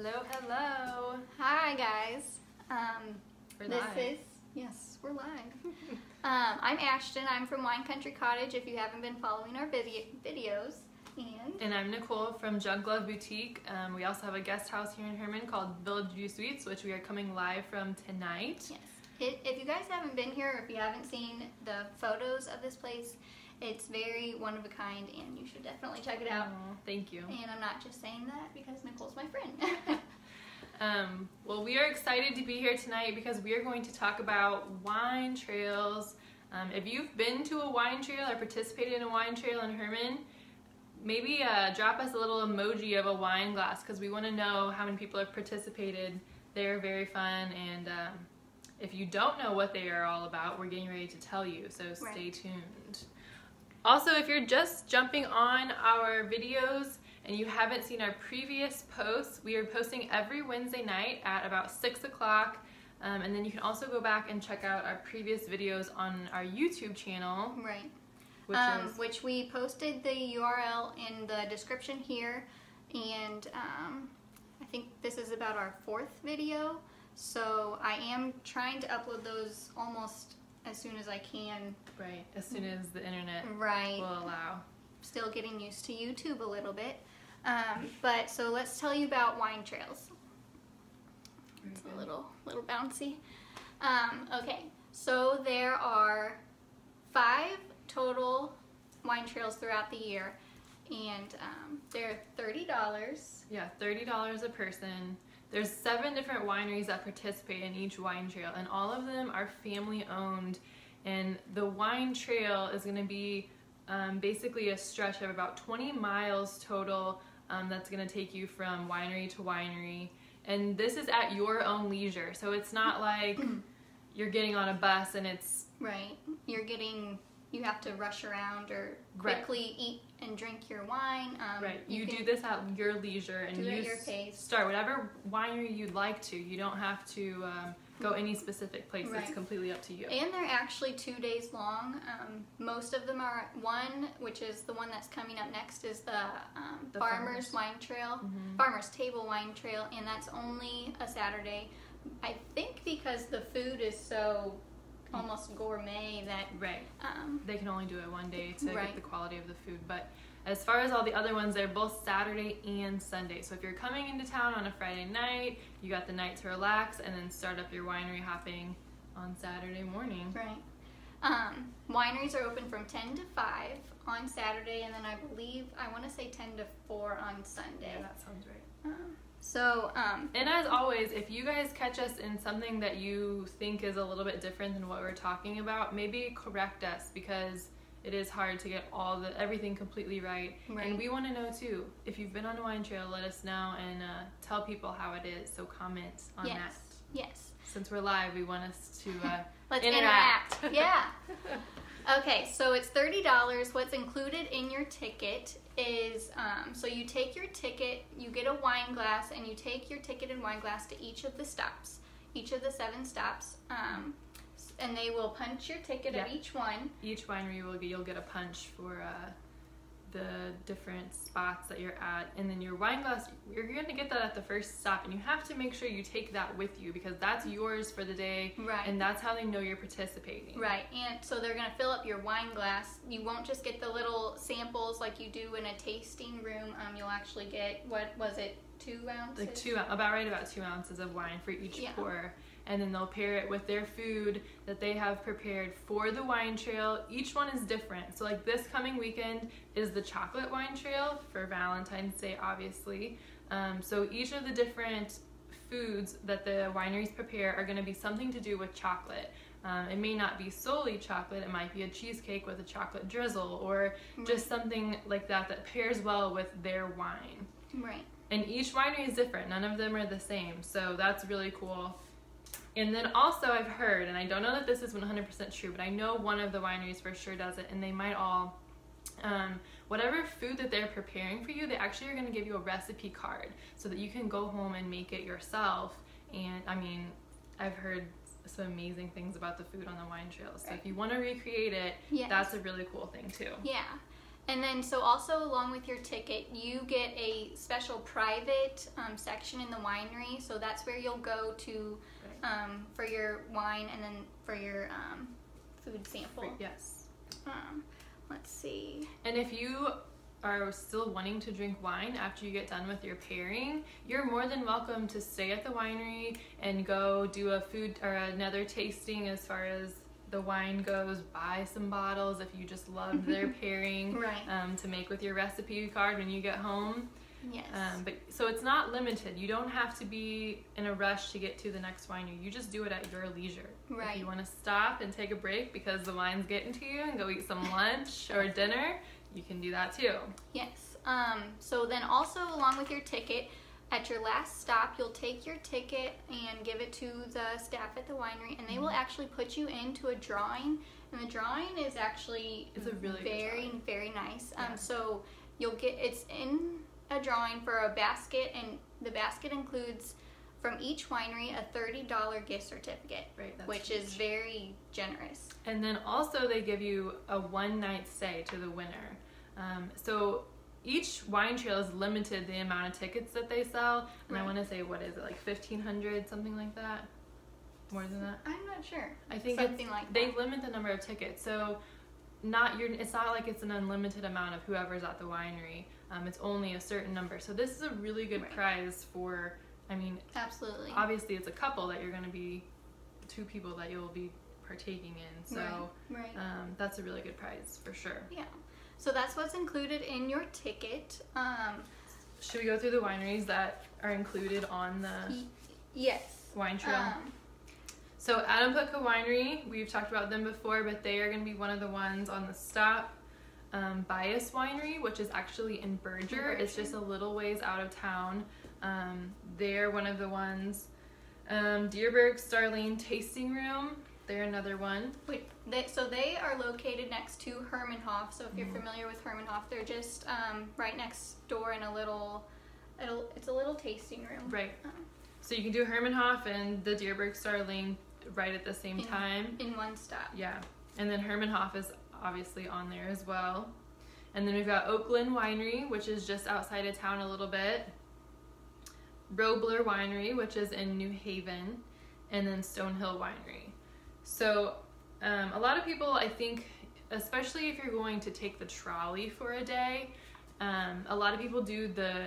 Hello, hello. Hi guys. We're live. Yes, we're live. I'm Ashton. I'm from Wine Country Cottage. If you haven't been following our videos, And I'm Nicole from Jug Glove Boutique. We also have a guest house here in Hermann called Village View Suites, which we are coming live from tonight. Yes. If you guys haven't been here, or if you haven't seen the photos of this place, it's very one of a kind, and you should definitely check it out. Oh, thank you. And I'm not just saying that because Nicole's my friend. Well, we are excited to be here tonight because we are going to talk about wine trails. If you've been to a wine trail or participated in a wine trail in Hermann, maybe drop us a little emoji of a wine glass because we want to know how many people have participated. They're very fun, and if you don't know what they are all about, we're getting ready to tell you, so stay tuned. Also, if you're just jumping on our videos and you haven't seen our previous posts, we are posting every Wednesday night at about 6 o'clock. And then you can also go back and check out our previous videos on our YouTube channel. Right. Which we posted the URL in the description here. And I think this is about our 4th video. So I am trying to upload those almost as soon as I can. Right, as soon as the internet will allow. Still getting used to YouTube a little bit. But so let's tell you about wine trails. It's a little bouncy. Okay, so there are 5 total wine trails throughout the year, and they're $30. Yeah, $30 a person. There's 7 different wineries that participate in each wine trail, and all of them are family owned. And the wine trail is going to be basically a stretch of about 20 miles total. That's going to take you from winery to winery, and this is at your own leisure. So it's not like you're getting on a bus and it's you have to rush around or quickly eat and drink your wine. You do this at your leisure, and you your pace. Start whatever winery you'd like to. You don't have to go any specific place. It's completely up to you. And they're actually 2 days long. Most of them are one, which is the one that's coming up next, is the Farmer's Wine Trail, Farmer's Table Wine Trail, and that's only a Saturday. I think because the food is so almost gourmet that they can only do it one day to get the quality of the food. But as far as all the other ones, they're both Saturday and Sunday. So if you're coming into town on a Friday night, you got the night to relax and then start up your winery hopping on Saturday morning. Right. Wineries are open from 10 to 5 on Saturday, and then I want to say 10 to 4 on Sunday. Yeah, that sounds right. And as always, if you guys catch us in something that you think is a little bit different than what we're talking about, maybe correct us, because it is hard to get everything completely right. And we want to know too. If you've been on a wine trail, let us know and tell people how it is. So comment on that. Yes. Since we're live, we want us to let's interact. Yeah. Okay, so it's $30. What's included in your ticket is, so you take your ticket, you get a wine glass, and you take your ticket and wine glass to each of the stops, each of the 7 stops, and they will punch your ticket at each one. Each winery you'll get a punch for the different spots that you're at, and then your wine glass, you're going to get that at the first stop, and you have to make sure you take that with you because that's yours for the day, and that's how they know you're participating. And so they're going to fill up your wine glass. You won't just get the little samples like you do in a tasting room. You'll actually get, what was it, 2 ounces? Like about 2 ounces of wine for each pour. And then they'll pair it with their food that they have prepared for the wine trail. Each one is different. So like this coming weekend is the chocolate wine trail for Valentine's Day, obviously. So each of the different foods that the wineries prepare are going to be something to do with chocolate. It may not be solely chocolate. It might be a cheesecake with a chocolate drizzle, or just something like that pairs well with their wine. And each winery is different. None of them are the same. So that's really cool. And then also I've heard, and I don't know that this is 100% true, but I know one of the wineries for sure does it, and they might all, whatever food that they're preparing for you, they actually are going to give you a recipe card so that you can go home and make it yourself. And I mean, I've heard some amazing things about the food on the wine trail. So if you want to recreate it, that's a really cool thing too. Yeah. And then, so also along with your ticket, you get a special private section in the winery. So that's where you'll go to for your wine and then for your food sample. Yes. Let's see. And if you are still wanting to drink wine after you get done with your pairing, you're more than welcome to stay at the winery and go do a food or another tasting as far as the wine goes. Buy some bottles if you just loved their pairing, right. To make with your recipe card when you get home. Yes. But so it's not limited. You don't have to be in a rush to get to the next winery. You just do it at your leisure. Right. If you want to stop and take a break because the wine's getting to you and go eat some lunch or dinner, you can do that too. Yes. So then also along with your ticket, at your last stop, you'll take your ticket and give it to the staff at the winery, and they will actually put you into a drawing. And the drawing is actually a really very nice. So you'll get, it's in a drawing for a basket, and the basket includes from each winery a $30 gift certificate, which huge. Is very generous. And then also they give you a one-night stay to the winner. So each wine trail is limited the amount of tickets that they sell, and I want to say, what is it, like 1,500, something like that? More than that? I'm not sure. I think something like that. They limit the number of tickets, so it's not like it's an unlimited amount of whoever's at the winery. It's only a certain number. So this is a really good prize for, I mean, absolutely. Obviously it's a couple that you're going to be, 2 people that you'll be partaking in. So that's a really good prize for sure. Yeah. So that's what's included in your ticket. Should we go through the wineries that are included on the wine trail? So Adampaka Winery, we've talked about them before, but they are going to be one of the ones on the stop. Bias Winery, which is actually in Berger. It's just a little ways out of town. They're one of the ones. Dierberg Starling Tasting Room, they're another one. So they are located next to Hermann. So if you're familiar with Hermann, they're just right next door in it's a little tasting room. Right. So you can do Hermann and the Dierberg Starling right at the same time. In one stop. Yeah. And then Hermann is obviously on there as well. And then we've got Oakland Winery, which is just outside of town a little bit. Robler Winery, which is in New Haven. And then Stonehill Winery. So a lot of people, I think, especially if you're going to take the trolley for a day, a lot of people do the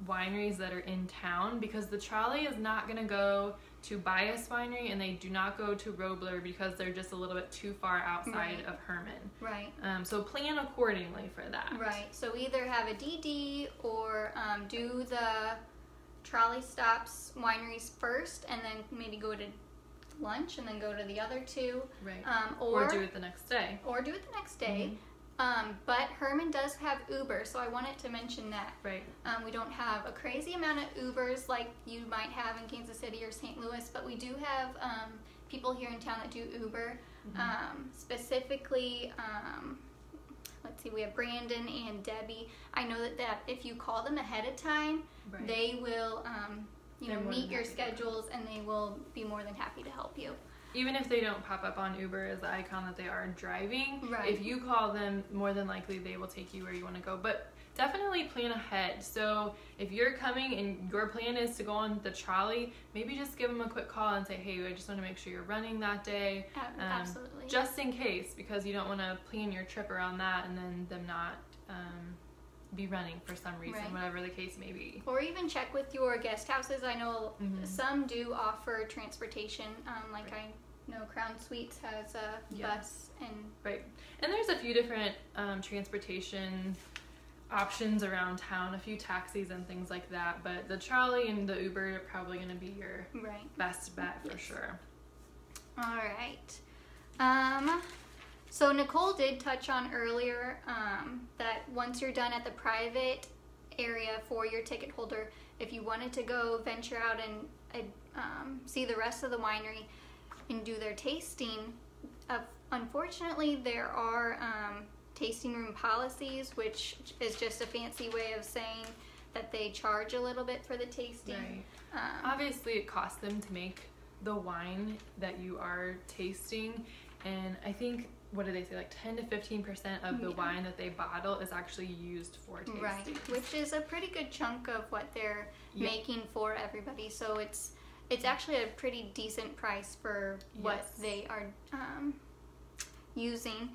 wineries that are in town, because the trolley is not going to go to Bias Winery and they do not go to Robler because they're just a little bit too far outside of Hermann. Right. So plan accordingly for that. Right. So either have a DD or do the trolley stops wineries first and then maybe go to lunch and then go to the other 2. Right. Or do it the next day. But Hermann does have Uber, so I wanted to mention that. Right. We don't have a crazy amount of Ubers like you might have in Kansas City or St. Louis, but we do have people here in town that do Uber. Specifically, let's see, we have Brandon and Debbie. I know that if you call them ahead of time, they will meet your schedules and they will be more than happy to help you. Even if they don't pop up on Uber as the icon that they are driving, right. If you call them, more than likely they will take you where you want to go. But definitely plan ahead. So if you're coming and your plan is to go on the trolley, maybe just give them a quick call and say, hey, I just want to make sure you're running that day. Absolutely. Just in case, because you don't want to plan your trip around that and then them not be running for some reason, whatever the case may be. Or even check with your guest houses. I know some do offer transportation, I know Crown Suites has a bus and and there's a few different transportation options around town, a few taxis and things like that, but the trolley and the Uber are probably going to be your best bet for sure. All right. So Nicole did touch on earlier that once you're done at the private area for your ticket holder, if you wanted to go venture out and see the rest of the winery and do their tasting, unfortunately there are tasting room policies, which is just a fancy way of saying that they charge a little bit for the tasting. Obviously it costs them to make the wine that you are tasting, and I think what do they say, like 10 to 15% of the wine that they bottle is actually used for tasting. Right, which is a pretty good chunk of what they're making for everybody. So it's actually a pretty decent price for what they are using.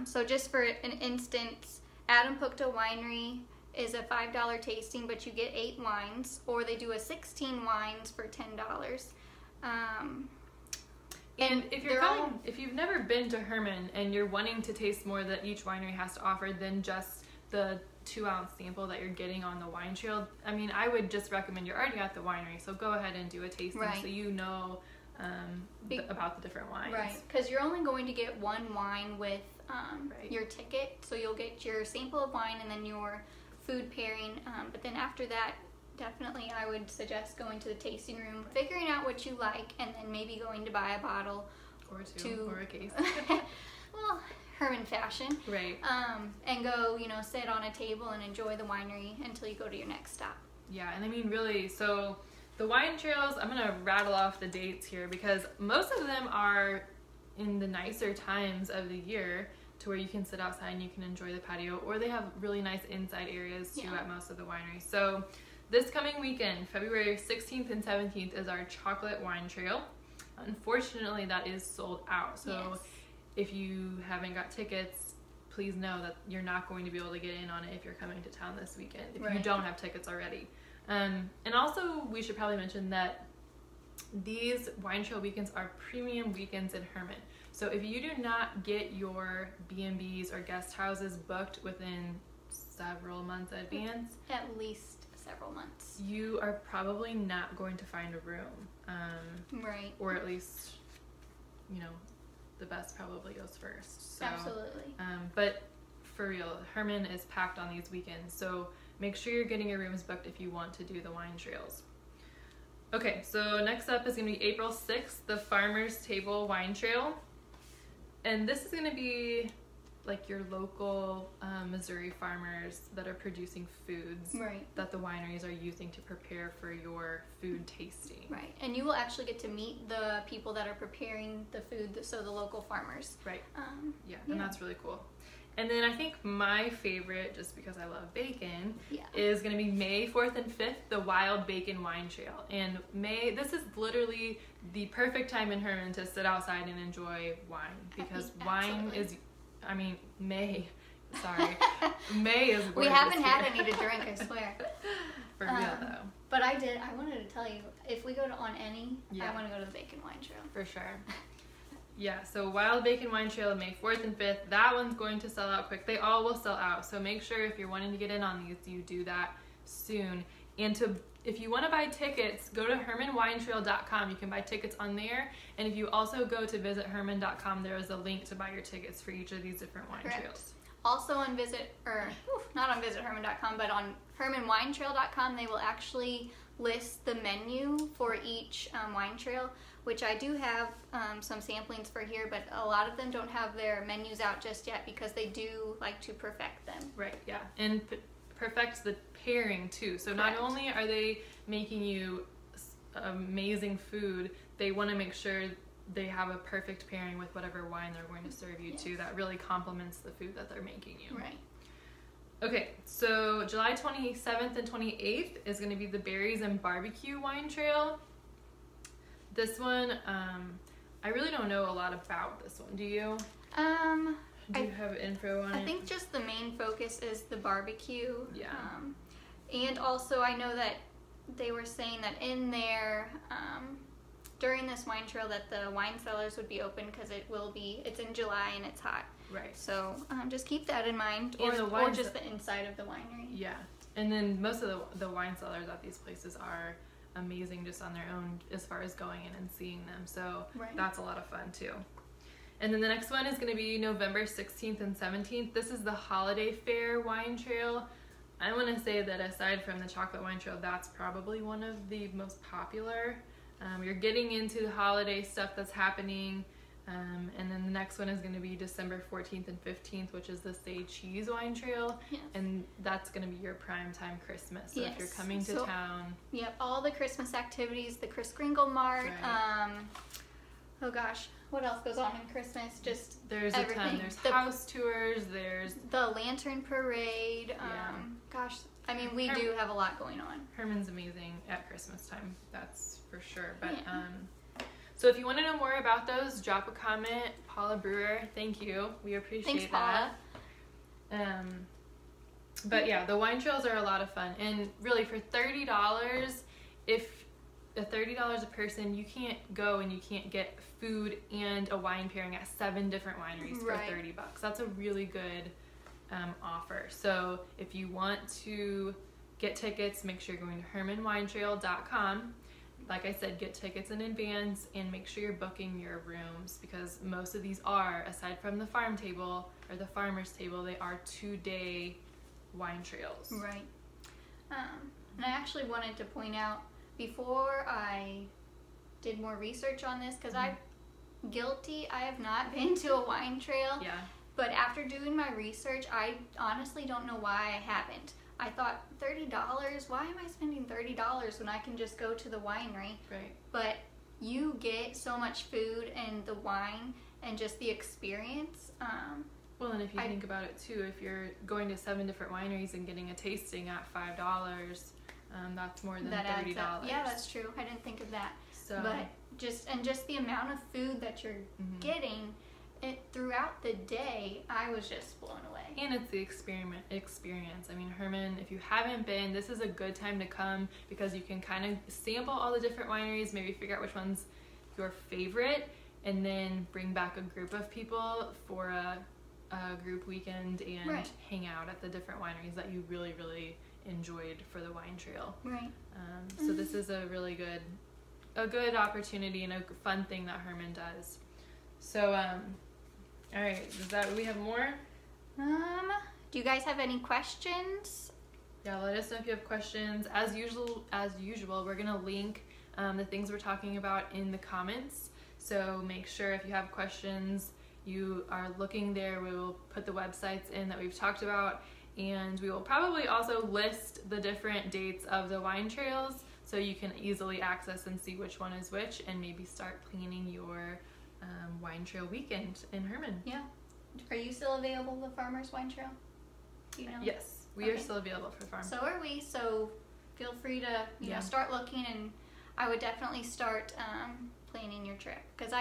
So just for an instance, Adam Pukta Winery is a $5 tasting, but you get 8 wines, or they do a 16 wines for $10. And if you've never been to Hermann and you're wanting to taste more that each winery has to offer than just the 2-ounce sample that you're getting on the wine trail, I mean, I would just recommend, you're already at the winery, so go ahead and do a tasting so you know about the different wines. Right, because you're only going to get one wine with your ticket, so you'll get your sample of wine and then your food pairing, but then after that, definitely I would suggest going to the tasting room, figuring out what you like, and then maybe going to buy a bottle or two or a case. Well, Hermann fashion. Right. And go, sit on a table and enjoy the winery until you go to your next stop. Yeah, and I mean, really, so the wine trails, I'm going to rattle off the dates here because most of them are in the nicer times of the year to where you can sit outside and you can enjoy the patio, or they have really nice inside areas too at most of the wineries. So this coming weekend, February 16th and 17th, is our chocolate wine trail. Unfortunately, that is sold out. So if you haven't got tickets, please know that you're not going to be able to get in on it if you're coming to town this weekend, if you don't have tickets already. And also, we should probably mention that these wine trail weekends are premium weekends in Hermann. So if you do not get your B&Bs or guest houses booked within several months in advance, at least several months, you are probably not going to find a room. Right. Or at least, the best probably goes first. So, absolutely. But for real, Hermann is packed on these weekends, so make sure you're getting your rooms booked if you want to do the wine trails. Okay, so next up is going to be April 6th, the Farmer's Table Wine Trail. And this is going to be like your local Missouri farmers that are producing foods that the wineries are using to prepare for your food tasting. Right, and you will actually get to meet the people that are preparing the food, so the local farmers. Right, and that's really cool. And then I think my favorite, just because I love bacon, is going to be May 4th and 5th, the Wild Bacon Wine Trail. And this is literally the perfect time in Hermann to sit outside and enjoy wine, because wine is, May is gorgeous. We haven't had any to drink, I swear. For real, though. But I wanted to tell you, if we go on any, I want to go to the Bacon Wine Trail. For sure. Yeah, so Wild Bacon Wine Trail, May 4th and 5th. That one's going to sell out quick. They all will sell out. So make sure if you're wanting to get in on these, you do that soon. And if you want to buy tickets, go to HermannWineTrail.com. You can buy tickets on there. And if you also go to visithermann.com, there is a link to buy your tickets for each of these different wine trails. Also not on visithermann.com, but on HermannWineTrail.com, they will actually list the menu for each wine trail, which I do have some samplings for here, but a lot of them don't have their menus out just yet because they do like to perfect them. Right, yeah. And perfect the pairing too. So not only are they making you amazing food, they want to make sure they have a perfect pairing with whatever wine they're going to serve you too that really complements the food that they're making you. Right. Okay, so July 27th and 28th is going to be the Berries and Barbecue Wine Trail. This one, I really don't know a lot about this one. Do you? Do you have info on it? I think just the main focus is the barbecue. Yeah. And also I know that they were saying that in there, during this wine trail, that the wine cellars would be open because it's in July and it's hot. Right. So just keep that in mind, or just the inside of the winery. Yeah. And then most of the wine cellars at these places are amazing just on their own as far as going in and seeing them. So that's a lot of fun too. And then the next one is going to be November 16th and 17th. This is the Holiday Fair Wine Trail. I want to say that aside from the Chocolate Wine Trail, that's probably one of the most popular. You're getting into the holiday stuff that's happening. And then the next one is going to be December 14th and 15th, which is the Say Cheese Wine Trail. Yes. And that's going to be your prime-time Christmas. So if you're coming to town. Yep, all the Christmas activities, the Kris Kringle Mart. oh gosh, what else goes on in Christmas? Just there's everything. A ton. There's house tours. There's the lantern parade. Gosh, I mean, we do have a lot going on. Hermann's amazing at Christmas time. That's for sure. But so if you want to know more about those, drop a comment. Paula Brewer, thank you. We appreciate that. But yeah, the wine trails are a lot of fun. And really, for $30, if $30 a person, you can't go and you can't get food and a wine pairing at 7 different wineries for $30. That's a really good offer. So if you want to get tickets, make sure you're going to HermannWineTrail.com. Like I said, get tickets in advance and make sure you're booking your rooms, because most of these are, aside from the farm table or the farmer's table, they are 2-day wine trails. Right. And I actually wanted to point out, before I did more research on this, because I have not been to a wine trail. Yeah. But after doing my research, I honestly don't know why I haven't. I thought, $30? Why am I spending $30 when I can just go to the winery? Right. But you get so much food and the wine and just the experience. Well, and if you think about it too, if you're going to 7 different wineries and getting a tasting at $5, that's more than $30. Yeah, that's true. I didn't think of that. So, but just the amount of food that you're getting throughout the day, I was just blown away. And it's the experience. I mean, Hermann, if you haven't been, this is a good time to come, because you can kind of sample all the different wineries, maybe figure out which one's your favorite, and then bring back a group of people for a group weekend and hang out at the different wineries that you really, really enjoyed for the wine trail. Right. So this is a really good opportunity and a fun thing that Hermann does. So, all right, we have more? Do you guys have any questions? Yeah, let us know if you have questions. As usual, we're gonna link the things we're talking about in the comments. So make sure if you have questions, you are looking there. We will put the websites in that we've talked about, and we will probably also list the different dates of the wine trails so you can easily access and see which one is which, and maybe start planning your wine trail weekend in Hermann. Yeah. Are you still available, the Farmer's Wine Trail? Do you know? Yes, we are still available for farm. So are we, so feel free to you know, start looking, and I would definitely start planning your trip, because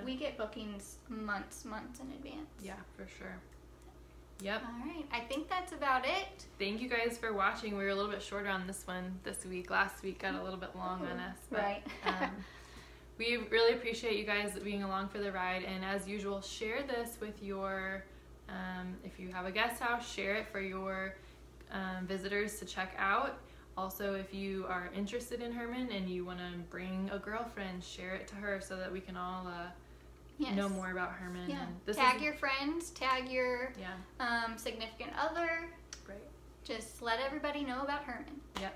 we get bookings months in advance. Yeah, for sure. Yep. All right, I think that's about it. Thank you guys for watching. We were a little bit shorter on this one this week. Last week got a little bit long on us. But, right. we really appreciate you guys being along for the ride, and as usual, share this with your, if you have a guest house, share it for your visitors to check out. Also, if you are interested in Hermann and you want to bring a girlfriend, share it to her so that we can all know more about Hermann. Yeah. And tag your friends, tag your significant other. Right. Just let everybody know about Hermann. Yep.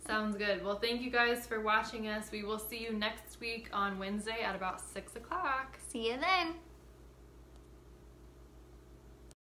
Sounds good. Well, thank you guys for watching us. We will see you next week on Wednesday at about 6 o'clock. See you then.